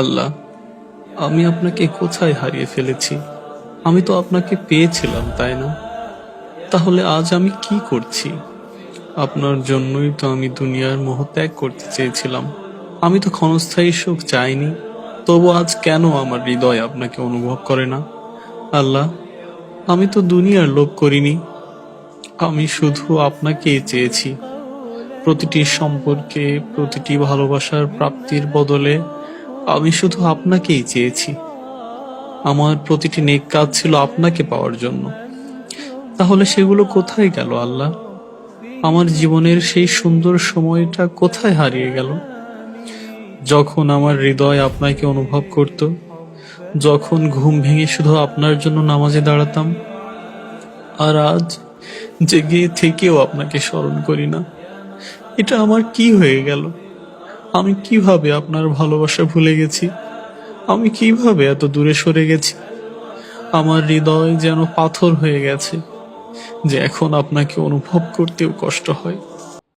আল্লাহ, আমি আপনাকে কোথায় হারিয়ে ফেলেছি? আমি তো আপনাকে পেয়েছিলাম, তাই না? তাহলে আজ আমি কি করছি? আপনার জন্যই তো আমি দুনিয়ার মোহ ত্যাগ করতে চেয়েছিলাম। আমি তো ক্ষণস্থায়ী সুখ চাইনি। তবু আজ কেন আমার হৃদয় আপনাকে অনুভব করে না? আল্লাহ, আমি তো দুনিয়ার লোভ করিনি। আমি শুধু আপনাকেই চেয়েছি। প্রতিটি সম্পর্কে, প্রতিটি ভালোবাসার প্রাপ্তির বদলে আমি শুধু আপনাকেই চেয়েছি। আমার প্রতিটি নেক কাজ ছিল আপনাকে পাওয়ার জন্য। তাহলে সেগুলো কোথায় গেল আল্লাহ? আমার জীবনের সেই সুন্দর সময়টা কোথায় হারিয়ে গেল, যখন আমার হৃদয় আপনাকে অনুভব করত, যখন ঘুম ভেঙে শুধু আপনার জন্য নামাজে দাঁড়াতাম? আর আজ জেগে থেকেও আপনাকে স্মরণ করি না। এটা আমার কি হয়ে গেল? আমি কিভাবে আপনার ভালোবাসা ভুলে গেছি? আমি কিভাবে এত দূরে সরে গেছি? আমার হৃদয় যেন পাথর হয়ে গেছে, যে এখন আপনাকে অনুভব করতেও কষ্ট হয়।